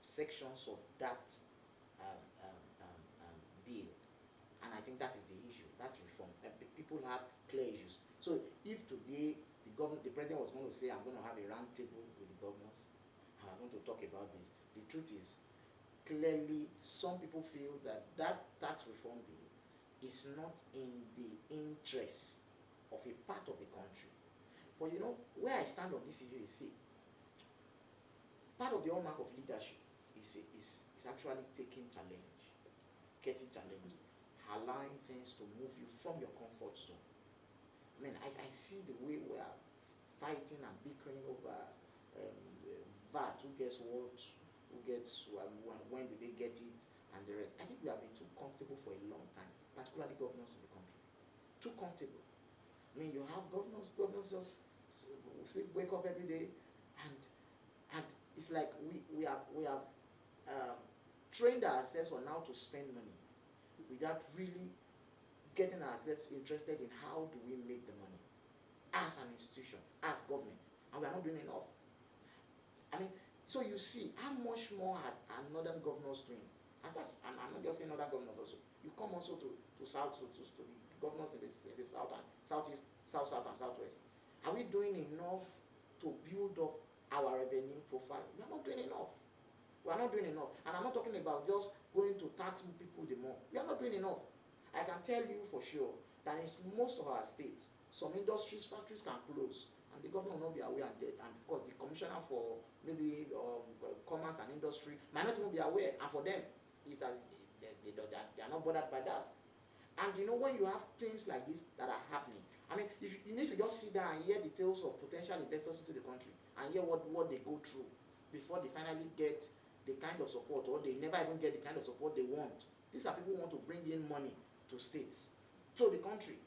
sections of that bill, and I think that is the issue, that reform. People have clear issues. So if today the president was going to say, I'm going to have a round table with the governors, and I'm going to talk about this, the truth is, clearly some people feel that that tax reform bill is not in the interest of a part of the country. But you know, where I stand on this issue is, see, part of the hallmark of leadership is actually taking challenge, getting challenge, allowing things to move you from your comfort zone. I mean, I see the way we are fighting and bickering over VAT, who gets what, who gets when do they get it, and the rest. I think we have been too comfortable for a long time, particularly governors in the country. Too comfortable. I mean, you have governors just sleep, wake up every day, and it's like we have trained ourselves on how to spend money without really getting ourselves interested in how do we make the money as an institution, as government, and we are not doing enough. I mean, so you see how much more are northern governors doing, and I'm not just saying other governors also. You come also to south to the governors in the south and southeast, south and southwest. Are we doing enough to build up our revenue profile? We are not doing enough. We are not doing enough, and I'm not talking about just going to tax people the more. We are not doing enough. I can tell you for sure that in most of our states, some industries, factories can close, and the government will not be aware, and of course the commissioner for maybe commerce and industry might not even be aware, and for them, it's that they are not bothered by that. And you know, when you have things like this that are happening, I mean, if you need to just sit down and hear the tales of potential investors into the country and hear what they go through before they finally get the kind of support, or they never even get the kind of support they want. These are people who want to bring in money to states, to the country.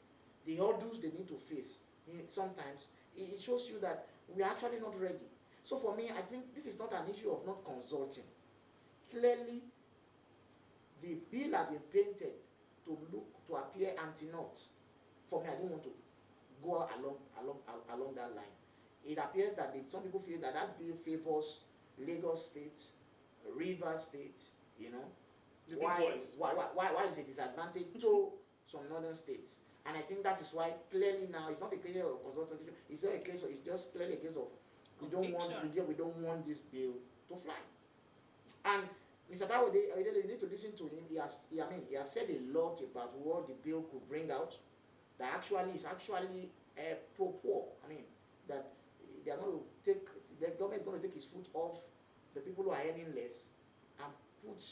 The hurdles they need to face, sometimes it shows you that we are actually not ready. So for me, I think this is not an issue of not consulting. Clearly, the bill has been painted to appear anti-north. For me, I don't want to go along that line. It appears that some people feel that bill favors Lagos State, Rivers State, you know. Why is a disadvantage to some northern states? And I think that is why clearly now it's not a case of consultation. It's not a case of, it's just clearly a case of we don't want this bill to fly. And Mr. Tawode, you need to listen to him. He has said a lot about what the bill could bring out. That actually is actually pro-poor. I mean, that they are going to take, the government is going to take its foot off the people who are earning less and put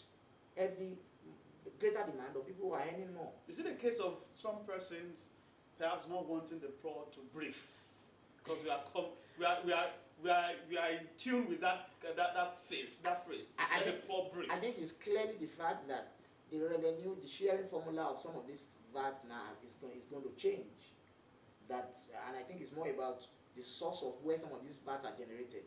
greater demand on people who are earning more. Is it a case of some persons perhaps not wanting the poor to breathe? Because we are in tune with that phrase. The poor breathe. I think it's clearly the fact that the revenue, the sharing formula of some of this VAT now is going to change. And I think it's more about the source of where some of these VAT are generated.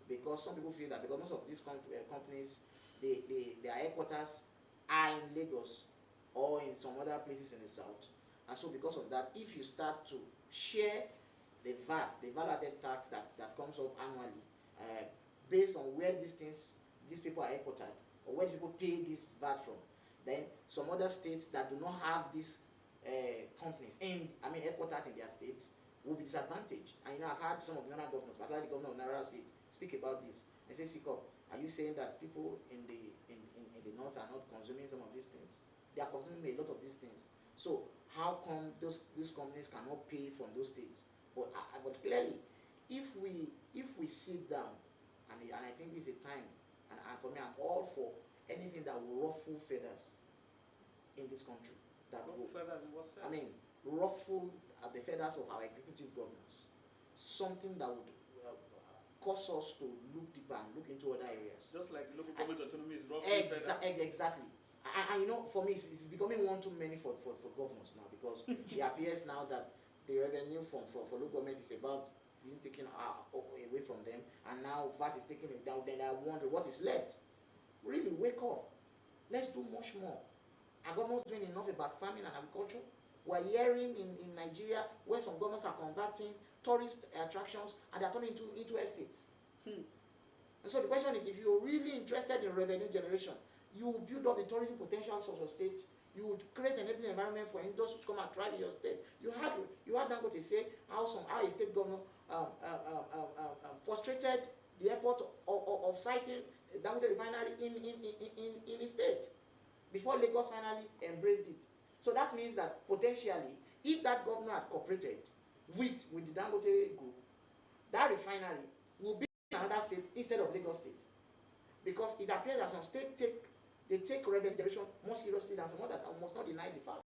Because some people feel that because most of these companies, their headquarters are in Lagos or in some other places in the south. And so because of that, if you start to share the VAT, the value-added tax that comes up annually, based on where these people are headquartered, or where people pay this VAT from, then some other states that do not have these companies headquartered in their states will be disadvantaged. And I've had some of the Nara governors, particularly the governor of Nara State, speak about this. They say, Sikop, are you saying that people in the north are not consuming some of these things? They are consuming a lot of these things. So how come these companies cannot pay from those states? But clearly, if we sit down, and I think this is a time, and for me, I'm all for anything that will ruffle feathers in this country. Ruffle feathers in what sense? I mean, ruffle the feathers of our executive governors. Something that would cause us to look deeper and look into other areas. Just like local government autonomy is ruffling feathers. Exactly. And you know, for me, it's becoming one too many for governors now, because it appears now that the revenue for local government is about being taken away from them, and now VAT is taking it down. Then I wonder what is left. Really, wake up. Let's do much more. Are governors doing enough about farming and agriculture? We're hearing in Nigeria where some governors are converting tourist attractions and they're turning into estates. And so the question is, if you're really interested in revenue generation, you will build up the tourism potentials of your states. You would create an enabling environment for industry to come and thrive in your state. You had Dangote say how a state governor frustrated the effort of citing Dangote refinery in the state before Lagos finally embraced it. So that means that potentially, if that governor had cooperated with the Dangote group, that refinery will be in another state instead of Lagos state, because it appears that some states take revenue generation more seriously than some others, and must not deny the fact.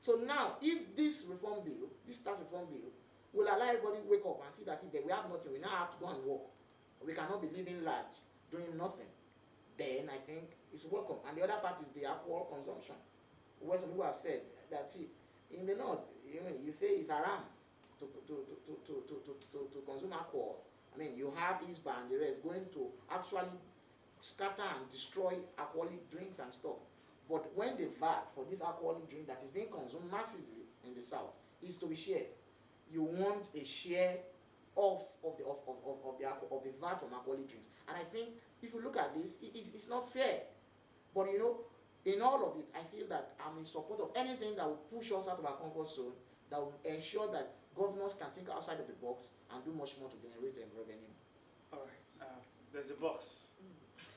So now, if this tax reform bill, will allow everybody wake up and see that if we have nothing, we now have to go and work. We cannot be living large, doing nothing. Then I think it's welcome. And the other part is the alcohol consumption, where some people have said that, see, in the north, you say it's haram to consume alcohol. I mean, you have ISBA and the rest going to actually scatter and destroy alcoholic drinks and stuff. But when the VAT for this alcoholic drink that is being consumed massively in the south is to be shared, you want a share of the VAT from alcoholic drinks. And I think if you look at this, it's not fair. But in all of it, I feel that I'm in support of anything that will push us out of our comfort zone, that will ensure that governors can think outside of the box and do much more to generate revenue. All right. There's a box.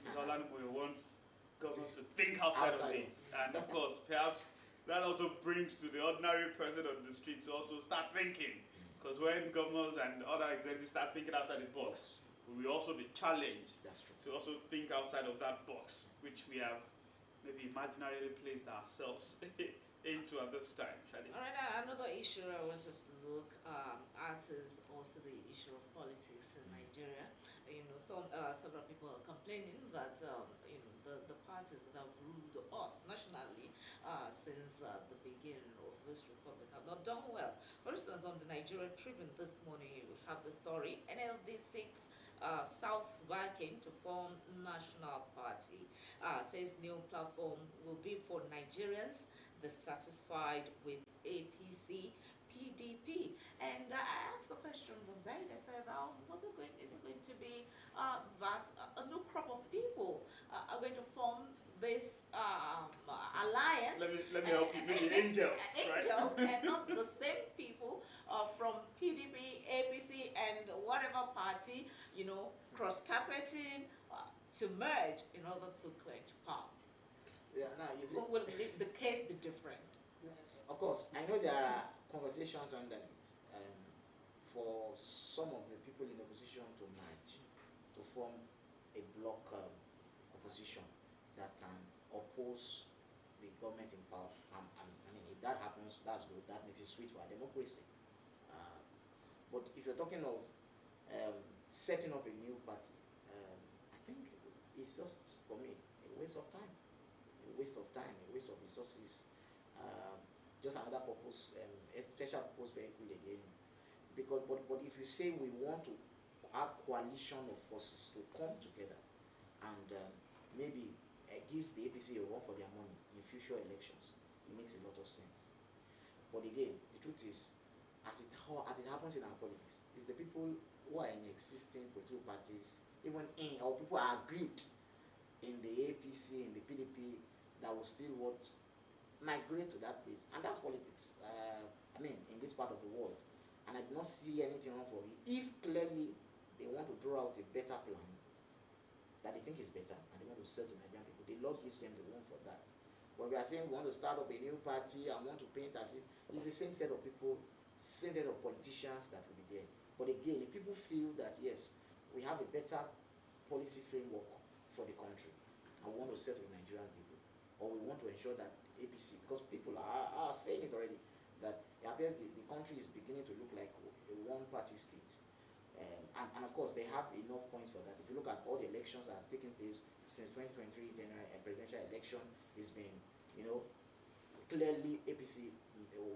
Ms. Olaniboye wants governors to think outside of it. And of course, perhaps that also brings to the ordinary person on the street to also start thinking. Because when governors and other executives start thinking outside the box, we will also be challenged to also think outside of that box, which we have maybe imaginarily placed ourselves into at this time. All right, another issue I want us to look at is also the issue of politics in Nigeria. Several people are complaining that the parties that have ruled us nationally since the beginning of this republic have not done well. For instance, on the Nigerian Tribune this morning, we have the story: NLD 6 South's backing to form National Party. Says new platform will be for Nigerians dissatisfied with APC, PDP. And I asked a question from Zaid. I said, is it going to be that a new crop of people are going to form this alliance? Let me help you. Maybe angels, angels, right? and not the same people from PDP, APC, and whatever party, cross-carpeting to merge in order to clinch power. Yeah, now you see. Will the case be different? Of course, I know there are conversations under it for some of the people in opposition to merge, to form a bloc opposition that can oppose the government in power. I mean, if that happens, that's good. That makes it sweet for our democracy. But if you're talking of setting up a new party, I think it's just, for me, a waste of time. A waste of time, a waste of resources. Just another purpose, a special purpose vehicle again. But if you say we want to have coalition of forces to come together and maybe give the APC a run for their money in future elections, it makes a lot of sense. But again, the truth is, as it happens in our politics, is the people who are in existing political parties, or people are aggrieved in the APC, in the PDP, that will still migrate to that place. And that's politics, in this part of the world. And I do not see anything wrong for it. If clearly they want to draw out a better plan that they think is better, and they want to sell to Nigerian people, the law gives them the room for that. But we are saying we want to start up a new party and want to paint as if it's the same set of people, same set of politicians that will be there. But again, if people feel that, yes, we have a better policy framework for the country, and we want to sell to the Nigerian people, or we want to ensure that APC, because people are saying it already, that it appears the country is beginning to look like a one-party state. And of course, they have enough points for that. If you look at all the elections that have taken place since 2023 general presidential election, it's been, clearly APC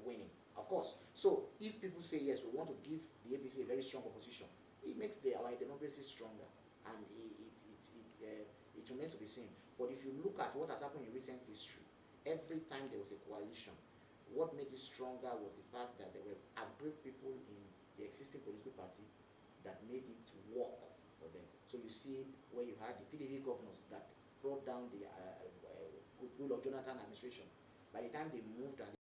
winning. Of course. So if people say, yes, we want to give the APC a very strong opposition, it makes our democracy stronger, and it remains to be seen. But if you look at what has happened in recent history, every time there was a coalition, what made it stronger was the fact that there were aggrieved people in the existing political party that made it work for them. So you see where you had the PDP governors that brought down the Goodluck Jonathan administration. By the time they moved and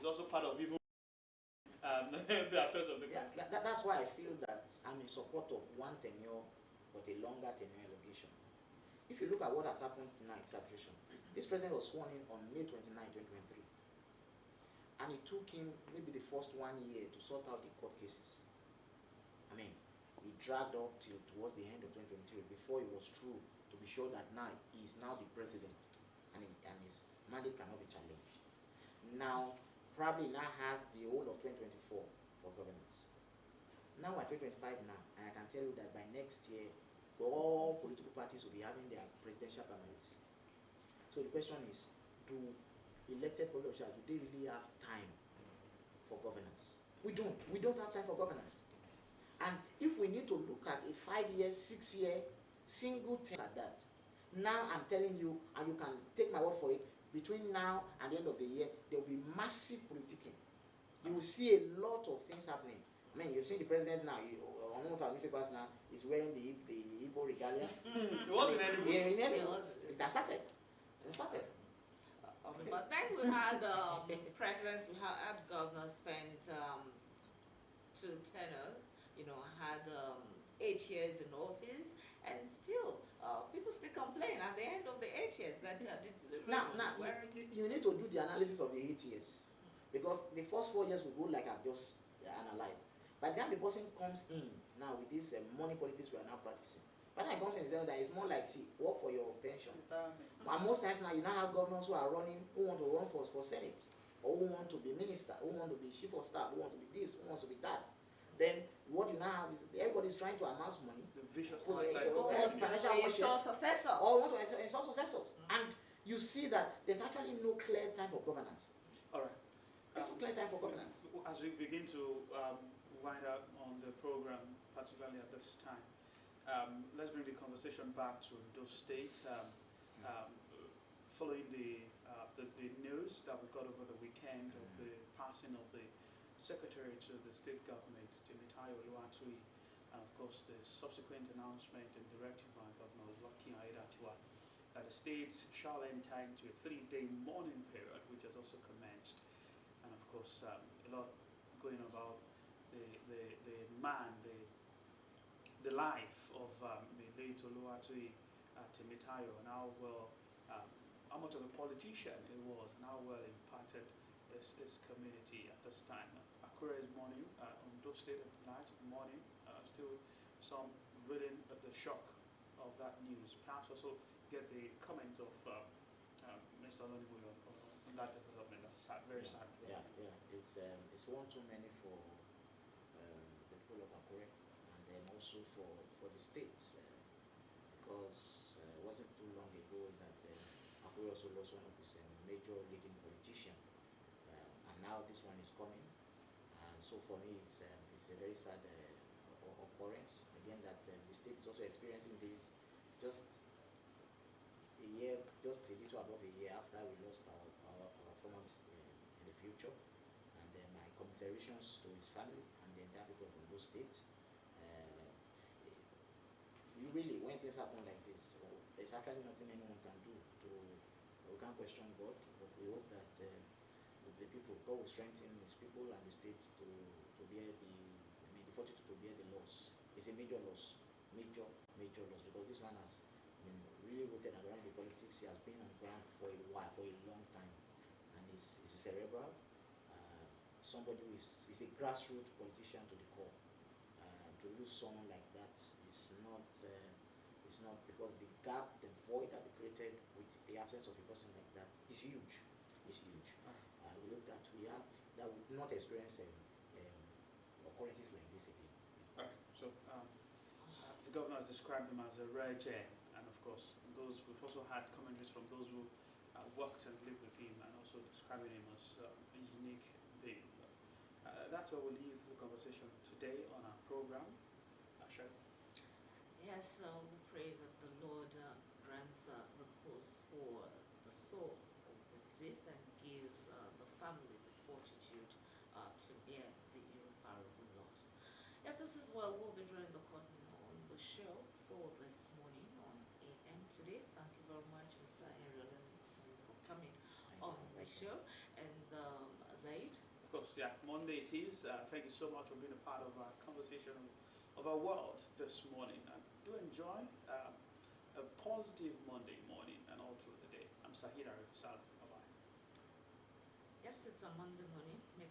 also part of even the affairs of the country. That's why I feel that I'm in support of one tenure, but a longer tenure allocation. If you look at what has happened in our administration, this president was sworn in on May 29, 2023. And it took him maybe the first 1 year to sort out the court cases. I mean, he dragged up till towards the end of 2023 before it was true to be sure that now he is now the president and his mandate cannot be challenged. Now, probably now has the whole of 2024 for governance. Now we're 2025 now, and I can tell you that by next year, all political parties will be having their presidential primaries. So the question is, do elected political officials, do they really have time for governance? We don't. We don't have time for governance. And if we need to look at a 5-year, 6-year, single term at that, now I'm telling you, and you can take my word for it, between now and the end of the year, there will be massive politicking. You will see a lot of things happening. I mean, you've seen the president now, almost our newspapers now, is wearing the Igbo regalia. It wasn't anywhere. It has started. It started. But then we had presidents, we had governors spent 2 tenures, had 8 years in office, and still people still complain at the end of the 8 years that now you need to do the analysis of the 8 years, because the first 4 years will go like I've just analyzed. By the time the person comes in now with this money politics we are now practicing, by the time it comes in, that it's more like, see, work for your pension. And most times now you now have governors who are running, who want to run for Senate, or who want to be minister, who want to be chief of staff, who wants to be this, who wants to be that. Then what you now have is everybody's trying to amass money. The vicious cycle. Financial install successors. Or want to install successors. And you see that there's actually no clear time for governance. All right. There's no clear time for governance. As we begin to wind up on the program, particularly at this time, let's bring the conversation back to those states. Following the news that we got over the weekend of the passing of the Secretary to the State Government, Temitayo Oluwatoyi, and of course the subsequent announcement and directive by Governor Lucky Aiyedatiwa that the state shall enter into a 3-day mourning period, which has also commenced, and of course a lot going about the man, the life of the late Oluwatoyi Temitayo, and how well, how much of a politician he was, and how well impacted his community at this time. Akure is mourning, Ondo State at large mourning, still some reading of the shock of that news. Perhaps also get the comment of Mr. Oloniboyo on that development. That's sad, very sad. Yeah. It's one too many for the people of Akure, and then also for the states, because it wasn't too long ago that Akure also lost one of his major leading politicians, and now this one is coming. And so for me, it's a very sad occurrence. Again, that the state is also experiencing this just a year, just a little above a year after we lost our former in the future. And then my commiserations to his family and the entire people from those states. Really, when things happen like this, there's actually nothing anyone can do. We can't question God, but we hope that the people, God will strengthen his people and the states to bear the fortitude to bear the loss. It's a major loss, major loss, because this man has been really rooted around the politics. He has been on the ground for a while, for a long time, and he's a cerebral, somebody who is a grassroots politician to the core. To lose someone like that is not, because the gap, the void that we created with the absence of a person like that is huge. It's huge. We hope that we would not experience occurrences like this again. All right. So the governor has described him as a rare gem, and of course, we've also had commentaries from those who worked and lived with him, and also describing him as a unique being. That's where we'll leave the conversation today on our program. Asha. Yes, we pray that the Lord grants repose for the soul of the deceased and gives the family the fortitude to bear the irreparable loss. Yes, this is where we'll be drawing the curtain on the show for this morning on AM today. Thank you very much, Mr. Ariel, for coming on the show. And as Said. Of course, yeah. Monday it is. Thank you so much for being a part of our conversation of our world this morning. And do enjoy a positive Monday morning and all through the day. I'm Sahid Arif Salam. Bye-bye. Yes, it's a Monday morning. Make